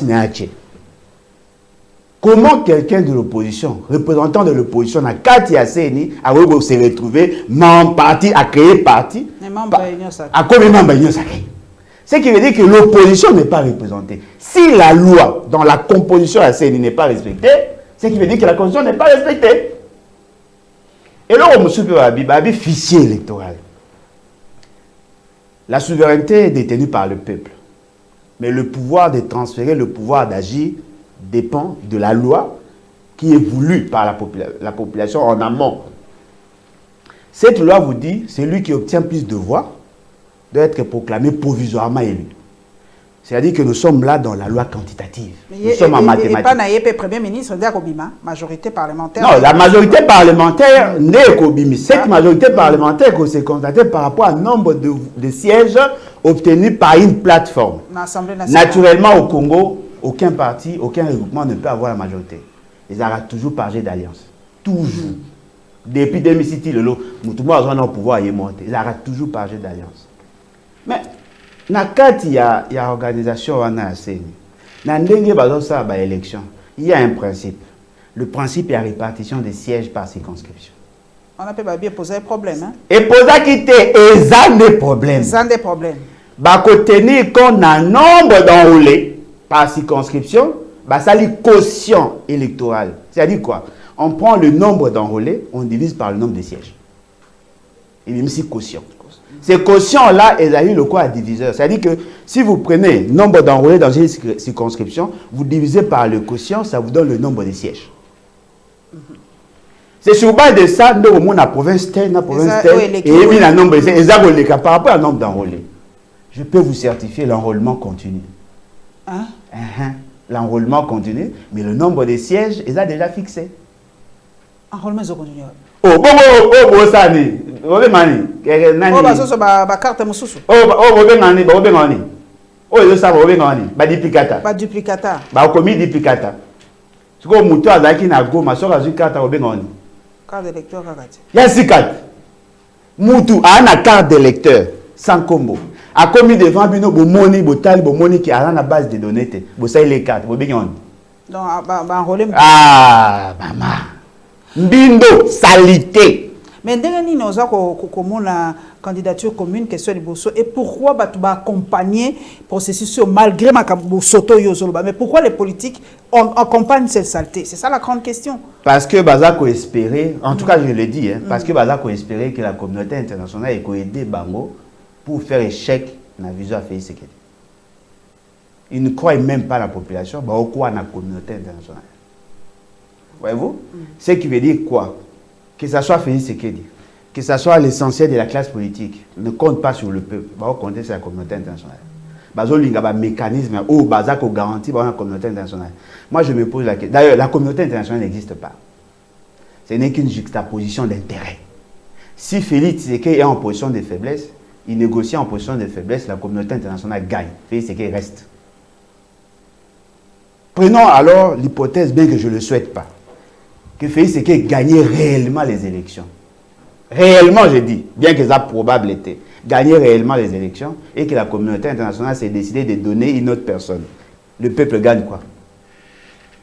Comment quelqu'un de l'opposition, représentant de l'opposition, à 4 CNI, a se retrouvé membre parti, a créé parti, à combien de membres de l'Union Sacrée? Ce qui veut dire que l'opposition n'est pas représentée. Si la loi dans la composition de la CNI n'est pas respectée, Ce qui veut dire que la Constitution n'est pas respectée. Et là, on me fichier électoral. La souveraineté est détenue par le peuple. Mais le pouvoir de transférer, le pouvoir d'agir dépend de la loi qui est voulue par la population en amont. Cette loi vous dit, celui qui obtient plus de voix doit être proclamé provisoirement élu. C'est-à-dire que nous sommes là dans la loi quantitative. Nous sommes en mathématiques. Et pas Premier ministre d'Akobima, majorité parlementaire. Non, la majorité parlementaire n'est qu'Obimi. Cette majorité parlementaire s'est constatée par rapport au nombre de sièges obtenus par une plateforme. Naturellement, au Congo, aucun parti, aucun regroupement ne peut avoir la majorité. Ils arrêtent toujours par jet d'alliance. Toujours. Depuis 2006, le lot, nous avons le pouvoir y monter. Ils arrêtent toujours par jet d'alliance. Mais, il y a une organisation qui a élection. Il y a un principe. Le principe est la répartition des sièges par circonscription. On a bien posé un problème. Hein? Et poser quitter, ils ont des problèmes. Ils ont des problèmes. Tenir qu'on a un nombre d'enrôlés par circonscription, ça c'est quotient électoral. C'est-à-dire quoi? On prend le nombre d'enrôlés, on divise par le nombre de sièges. Et même si quotient. Ces quotients-là, ils ont eu le quoi à diviseur. C'est-à-dire que si vous prenez le nombre d'enrôlés dans une circonscription, vous divisez par le quotient, ça vous donne le nombre de sièges. C'est sur base de ça, nous, au moins, la province telle, et il y a un nombre de sièges. Par rapport au nombre d'enrôlés, je peux vous certifier l'enrôlement continu. Hein? L'enrôlement continu, mais le nombre de sièges, ils ont déjà fixé. Enrôlement continu. Oh, ça n'est. Duplicata. Carte d'électeur. Moutou a une carte d'électeur sans combo. A commis devant bino bomoni botal bomoni qui a la base de données. Bo ça les cartes, bo bien. Donc enrôler. Ah, maman. Bindo salité. Mais dès que nous avons la candidature commune, question de Bosso, et pourquoi tu vas accompagner le processus malgré ma soto yozoloba? Mais pourquoi les politiques accompagnent cette saleté? C'est ça la grande question. Parce que Bazako espérait, en tout cas je le dis, parce que Bazako espérait que la communauté internationale ait aidé Bango pour faire échec dans la vision à Félix Tshisekedi. Ils ne croient même pas la population, Bango croit dans la communauté internationale. Voyez-vous? Ce qui veut dire quoi? Que ce soit Félix Tshisekedi, que ce soit l'essentiel de la classe politique, ne compte pas sur le peuple, va compter sur la communauté internationale. Il y a un mécanisme où Bazako garantit la communauté internationale. Moi, je me pose la question. D'ailleurs, la communauté internationale n'existe pas. Ce n'est qu'une juxtaposition d'intérêts. Si Félix Tshisekedi est en position de faiblesse, il négocie en position de faiblesse, la communauté internationale gagne. Félix Tshisekedi reste. Prenons alors l'hypothèse, bien que je ne le souhaite pas, que Félix Tshisekedi gagnait réellement les élections. Réellement, je dis, bien que ça probable était, gagner réellement les élections et que la communauté internationale s'est décidée de donner une autre personne. Le peuple gagne quoi?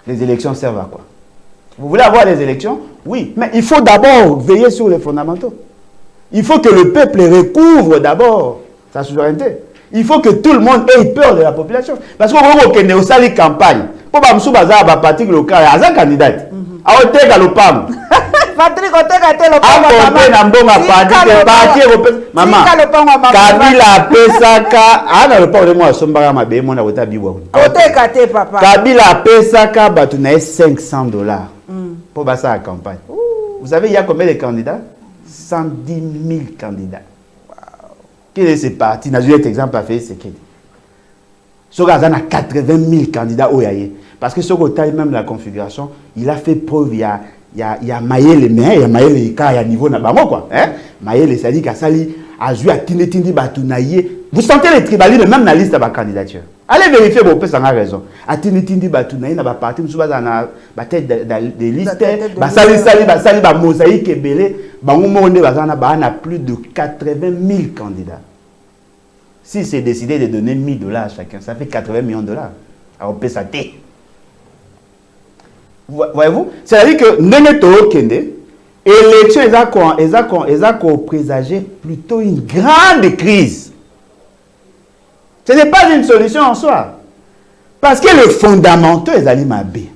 Les élections servent à quoi? Vous voulez avoir des élections? Oui, mais il faut d'abord veiller sur les fondamentaux. Il faut que le peuple recouvre d'abord sa souveraineté. Il faut que tout le monde ait peur de la population. Parce qu'on va qu'il aussi une campagne. Pour que je sois parti local, il y a un candidat. À Otega le PAM. Patrick Otega était le PAM. Maman, Kabila Pesaka, ah le PAM de moi, Sombara Mabe, mon avota biwa. Otega te papa. Kabila Pesaka, batuna $500 pour passer à la campagne. Vous savez, il y a combien de candidats? 110 000 candidats. Quel est ce parti? N'a eu exemple à faire, c'est qu'il y a 80 000 candidats au Yaye. Parce que ce côté même la configuration, il a fait preuve, il y a Maïel, mais il y a Maïel, il y a niveau n'a-bamo quoi. Maïel, c'est-à-dire qu'il a joué à Tinetindi Batounaye. Vous sentez les tribalistes même dans la liste de la candidature. Allez vérifier, vous pouvez avoir raison. À Tinetindi Batounaye, il y a parti, vous avez la tête de liste, il y a mosaïque et belé, il y a plus de 80 000 candidats. Si c'est décidé de donner $1000 à chacun, ça fait 80 millions de dollars. Alors, on peut s'attendre. Voyez-vous? C'est-à-dire que Neneto Kende, l'élection, ils ont présagé plutôt une grande crise. Ce n'est pas une solution en soi. Parce que le fondamental est allé m'abé.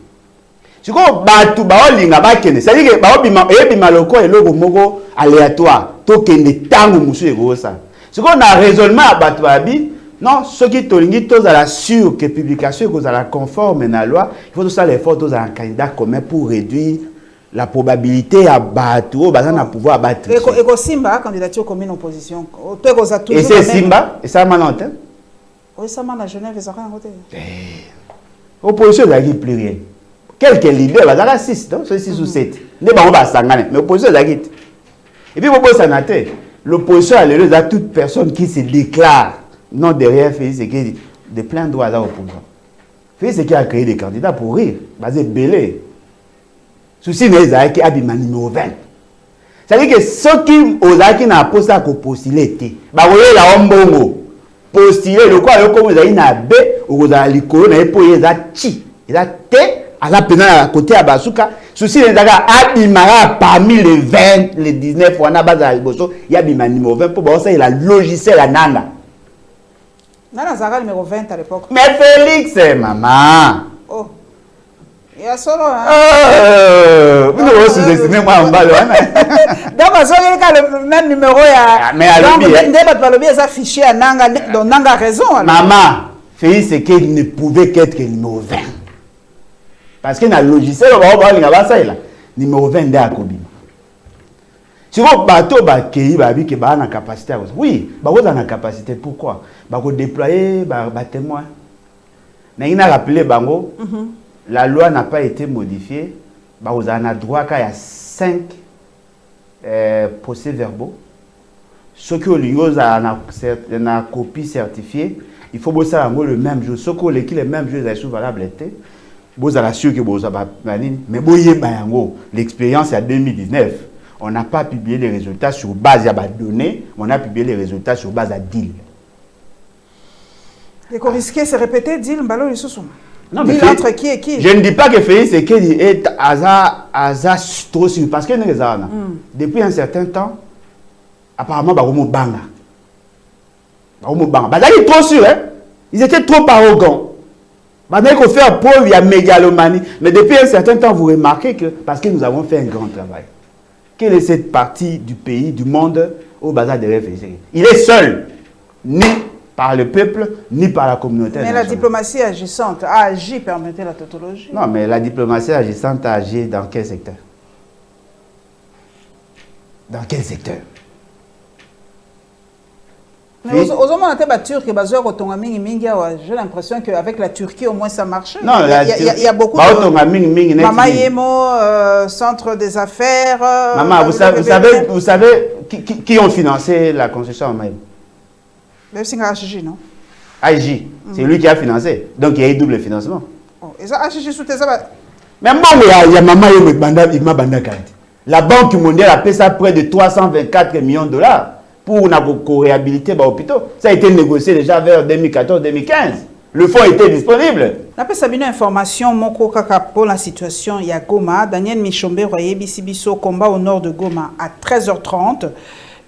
Si ko batu ba olinga ba kende, c'est-à-dire que ba obima ebima loko eloko moko aléatoire, to kende tango musu ego ça. Si ko na raisonnement batu babi, non, ceux qui tolingi tous à la sûr que publication que à la conforme na loi, il faut tout ça l'effort tous à un candidat commun pour réduire la probabilité à battre ou à pouvoir battre. Et Simba candidature commune opposition. Et c'est Simba et ça maintenant. Oui, ça m'a Genève et ça rien côté. Opposition n'a plus rien. Quelques leaders, bah ça 6, donc c'est 6 ou 7. Les bancs va s'engager, mais opposition n'a et puis opposition n'a été. L'opposition a l'air à toute personne qui se déclare non derrière Félix c'est qui de plein droits à opposant. Félix c'est qui a créé des candidats pour rire, basé belé. Souci n'est pas qui a bima numéro 20. C'est-à-dire que ceux qui ont n'a posé à postuler, bah vous voyez la ombongo postuler le quoi comme vous avez na b ou vous avez l'icône et pour les achi. Il a té à la peine à côté à Basuka. Souci n'est pas abimara parmi les 20, les 19 on a base à Bosso, il y a bima numéro 20 pour voir ça il a logiciel à Nanga. Nana Zara numéro 20 à l'époque. Mais Félix, c'est maman. Oh. Il y a solo. Vous ne sous-estimez moi en bas. Donc, le même numéro. Mais alors, il y a affiché à Nanga. Donc, Nanga a raison. Maman, Félix, c'est qu'il ne pouvait qu'être numéro 20. Parce qu'il y a un logiciel, on va voir ça. Numéro 20 de Akobima. Si vous bateau qui a une capacité, oui, vous avez une capacité. Pourquoi? Vous déployer témoin. Mais il a rappelé Bango, la loi n'a pas été modifiée. Vous avez le droit qu'il y a 5 procès-verbaux. Ceux qui ont une copie certifiée, il faut bosser le même jour. Ceux qui ont le même jour, ils sont valables. Vous avez sûr que vous avez mais l'expérience est à 2019. On n'a pas publié les résultats sur base de données, on a publié les résultats sur base de deal. Et qu'on risquait de se répéter, deal, mbalo les sous. Non, mais entre qui et qui? Je ne dis pas que Félix est qui est trop sûr, parce que depuis un certain temps, apparemment, Banga. Ils étaient trop sûrs, hein? Ils étaient trop arrogants. Il faut faire preuve, il y a mégalomanie. Mais depuis un certain temps, vous remarquez que, parce que nous avons fait un grand travail, quelle est cette partie du pays, du monde, au bazar de réfléchir? Il est seul, ni par le peuple, ni par la communauté. Mais la diplomatie agissante a agi, permettez la tautologie. Non, mais la diplomatie agissante a agi dans quel secteur? Dans quel secteur? Mais aux hommes, on a été battus que j'ai l'impression qu'avec la Turquie, au moins, ça marche. Non, il y a beaucoup de... Mama Yemo, centre des affaires... Maman, vous savez qui ont financé la construction à Mama Yemo? C'est AGG, non? AGG, c'est lui qui a financé. Donc, il y a eu double financement. Et ça, AGG sous tes... Mais bon, il y a Mama Yemo la Banque mondiale a payé ça près de 324 millions de dollars. Pour la co-réhabiliter les hôpitaux. Ça a été négocié déjà vers 2014-2015. Le fonds était disponible. Après ça, une information pour la situation il y a Goma. Daniel Michombe Royer Bissibiso combat au nord de Goma à 13h30.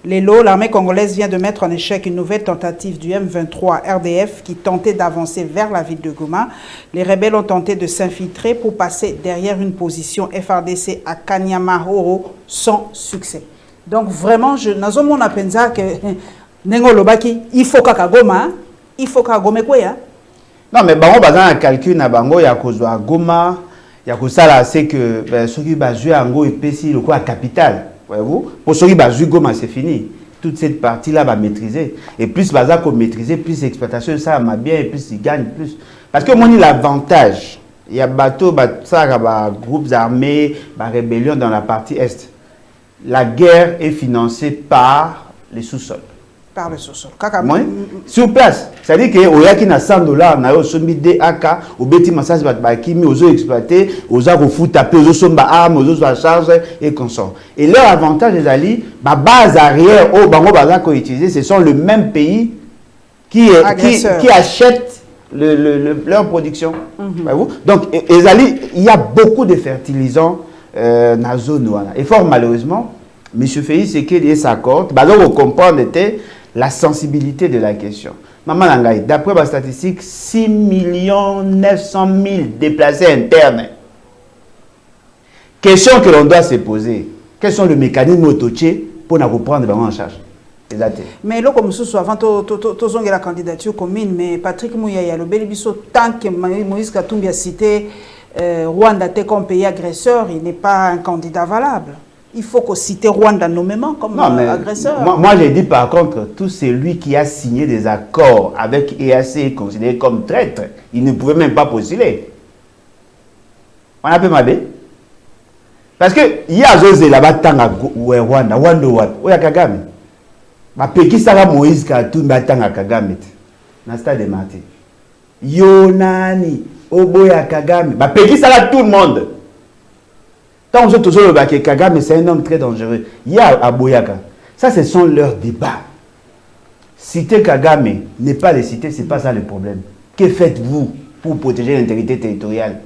L'armée congolaise vient de mettre en échec une nouvelle tentative du M23 RDF qui tentait d'avancer vers la ville de Goma. Les rebelles ont tenté de s'infiltrer pour passer derrière une position FRDC à Kanyamahoro sans succès. Donc vraiment, je n'ai pas pensé que il faut qu'à Goma, il faut qu'à Goma quoi. Non, mais bon, on a un calcul na bango ya kozwa Goma, ya kosala c'est que ceux qui basent en Go et PC le quoi capitale, voyez-vous. Pour ceux qui basent Goma c'est fini. Toute cette partie là va maîtriser et plus baza qu'on maîtriser, plus l'exploitation ça va bien et plus ils gagnent plus. Parce que moi l'avantage, il y a bateau, ça groupes armés, rébellion dans la partie est. La guerre est financée par les sous-sols. Par le sous-sol. Oui. Sur place. C'est-à-dire qu'il y a qui a 100 $, on a eu des AK, au bêtis massage, qui aux eaux exploités, aux arts au foot, tapés, aux eaux armes, aux eaux à charge et consort. Et leur avantage, les alliés, la base arrière, au Bango Bazar qu'on utilise, ce sont le même pays qui achète leur production. Donc, les alliés, il y a beaucoup de fertilisants. Dans la zone. Et fort malheureusement, M. Félix Sekedi s'accorde, on comprend la sensibilité de la question. Maman Langaï, d'après ma statistique, 6 900 000 déplacés internes. Question que l'on doit se poser. Quels sont les mécanismes autotiers pour nous reprendre en charge? Mais là, comme ça, avant la candidature commune, mais Patrick Mouyaya, le Bélibiso, tant que Moïse Katumbi a cité Rwanda comme pays agresseur, il n'est pas un candidat valable. Il faut qu'on cite Rwanda nommément comme agresseur. Moi, j'ai dit par contre, tout celui qui a signé des accords avec EAC est considéré comme traître. Il ne pouvait même pas postuler. On a fait ma bé. Parce que il y a José là-bas, Rwanda, Oya Kagame. Ma peki sala Moïse Katumbi atanga Kagame. Na stade de Martyrs. Yonani, Oboya Kagame. Ma peki sala tout le monde. Quand on se toujours le bac Kagame, c'est un homme très dangereux. Il y a Aboyaka. Ça, ce sont leurs débats. Citer Kagame n'est pas les citer, c'est pas ça le problème. Que faites-vous pour protéger l'intégrité territoriale?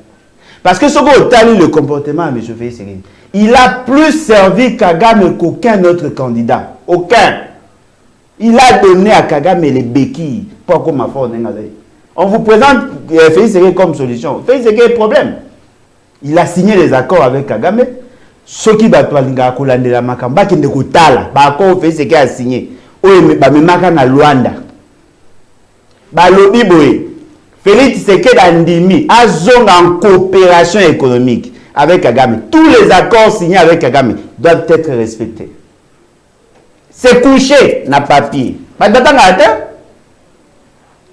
Parce que ce que le comportement de M. Félix Tshisekedi, il a plus servi Kagame qu'aucun autre candidat. Aucun. Il a donné à Kagame les béquilles. Pourquoi ma foi, on vous présente Félix Tshisekedi comme solution. Félix Tshisekedi est problème. Il a signé les accords avec Kagame. Ceux qui battent la Kolandela Makamba qui ne koutala, ba accord Félix Tshisekedi a signé. Oye ba memaka na Luanda. Ba lobi boye. Félix Tshisekedi andimi azonga en coopération économique avec Kagame. Tous les accords signés avec Kagame doivent être respectés. C'est couché na papier.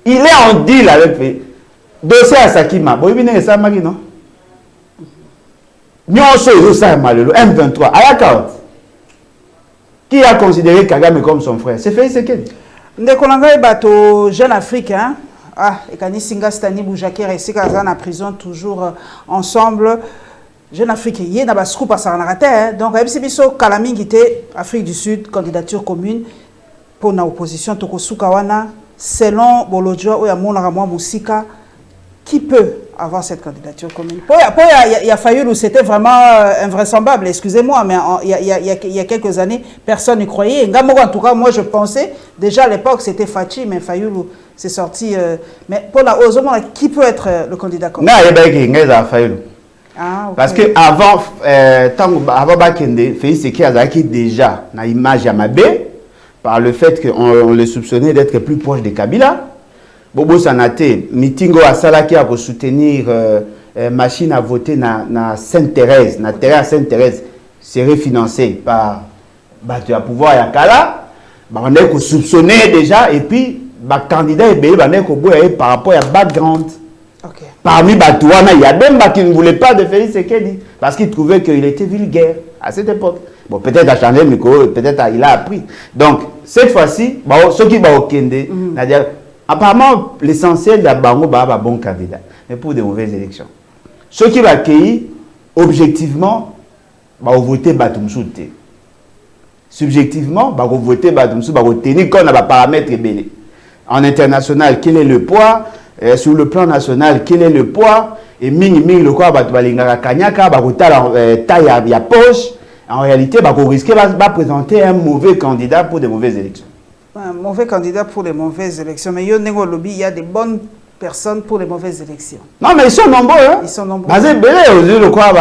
Il est en deal avec Félix. Dossier à Sakima. Boye bine ça maki non? M23, à la carte. Qui a considéré Kagame comme son frère? C'est Félix Tshisekedi. Ndekolanga bato jeune africain. Ah, et Kani Singa Stani Boujaker et Sikazan en prison toujours ensemble. Jeune africain, il y a un scoop à Saranarate. Donc, Abisibiso Kalamingité, Afrique du Sud, candidature commune pour l'opposition Tokosukawana. Selon Bolodjo, ou Yamona Moussika, qui peut avoir cette candidature commune? Il y a Fayoulou, c'était vraiment invraisemblable, excusez-moi, mais il y a quelques années, personne n'y croyait. En tout cas, moi je pensais, déjà à l'époque c'était Fachi, mais Fayoulou, c'est sorti. Mais pour la Ozomon, qui peut être le candidat commun? Non, il y a Fayoulou. Ah, okay. Parce que avant Bakende, Félix Tshisekedi déjà dans l'image Yamabé, par le fait qu'on le soupçonnait d'être plus proche de Kabila. Bobo Sanate, meetingo à Salaki a soutenir machine à voter na Sainte-Thérèse, na terrain Sainte-Thérèse, serait financé par tu as pouvoir Yakala. On est soupçonné déjà et puis candidat est par rapport à background. Okay. Parmi Batouana, il y a même qui ne voulait pas de Félix Tshisekedi parce qu'il trouvait qu'il était vulgaire à cette époque. Bon, peut-être a changé le micro, peut-être il a appris. Donc, cette fois-ci, ceux qui vont au Kende, c'est-à-dire, apparemment, l'essentiel de Bango va un bon candidat, mais pour des mauvaises élections. Ceux qui vont accueillir, objectivement, vont voter Batumsoute. Subjectivement, vont voter Batumsoute, vont tenir compte des paramètres belés. En international, quel est le poids? Sur le plan national, quel est le poids? Et mini le quoi, Batoubalingara Kanyaka, taille à poche. En réalité, on risque de présenter un mauvais candidat pour des mauvaises élections. Un mauvais candidat pour les mauvaises élections. Mais il y a des bonnes personnes pour les mauvaises élections. Non, mais ils sont nombreux. Hein? Ils sont nombreux. Basé Belé, aujourd'hui, le quoi,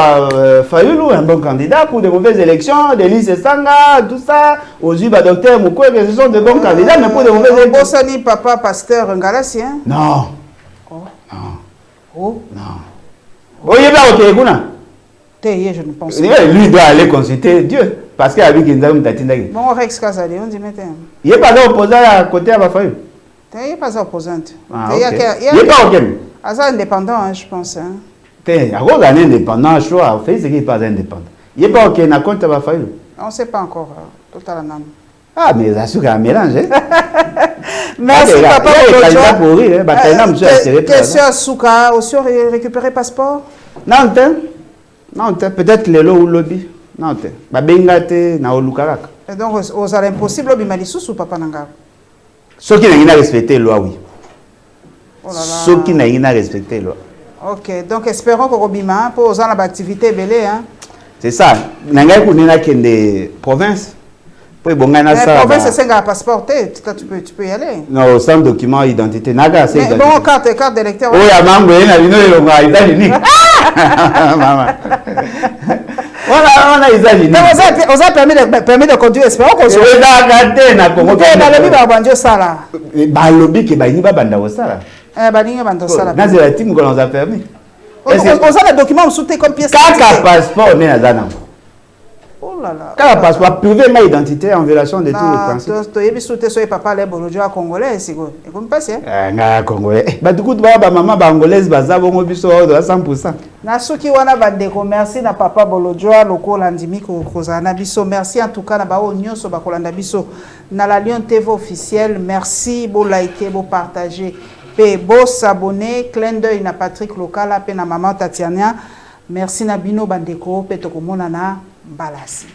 Fayoulou, un bon candidat pour des mauvaises élections, Delis Sanga, tout ça. Aujourd'hui, docteur Mukwege, ce sont de bons candidats, mais pour des mauvaises élections. Bossani, papa, pasteur, Ngalassien. Non. Oh. Non. Oh. Non. Oh, il y a pas de Kekuna. Je ne pense pas. Lui doit aller consulter Dieu. Parce qu'il a vu qu'il a une tatine. Bon, Rex Kazali, on dit maintenant. Il n'est pas opposant à côté à Bafayu. Il n'est pas opposant. Il n'est pas OK. Il est indépendant, je pense. Il est indépendant, je crois. Il n'est pas indépendant. Il n'est pas OK, il n'a compte à Bafayu. On ne sait pas encore. Tout à la nom. Ah, mais ça c'est un mélange. Merci, papa. Question à Souka, aussi récupérer passeport? Non, peut-être les lots ou lobby. Non, Babengate, na Olukaraka. Et donc, aux impossible, Bimalisous ou Papa Nanga? Ceux qui n'ont respecté la loi, oui. Ceux qui n'ont respecté la loi. Ok, donc espérons qu'au Robima, pour aux activités belé, hein. C'est ça. Nanga kunena kende province. Pour bongana ça. La province c'est un passeport, tu peux y aller. Non, sans document identité. Naga c'est. Mais bon, carte d'électeur. Oui, à Mambo, il y a une États-Unis. Voilà, ils ont dit. On a permis de conduire, espérons qu'on se regarde na Congo. Dans le livre, banjo sala. Bah lobby que bah ni ba banda osala. Balinga banda sala. Na c'est la team qu'on nous a permis. On a le document sous comme pièce. Kaka passeport né na zana. Oh là là. Kaka passeport privé ma identité en violation de tous les principes. To yebi souté so papa le bolojo a congolais siko. Et comme passé. Na congolais. Ba duku ba maman ba angolaise baza bongo biso do 100%. Na soki wana bandeko merci na papa bolojo lokola ndimi ko kozana biso merci en tout cas na ba o nyonso ba kolanda biso na la Lion TV officiel merci bo liker bo partager pe bo s'abonner clin d'œil na Patrick Lokala pe na maman Tatiana merci na bino bandeko pe to komona na balasi.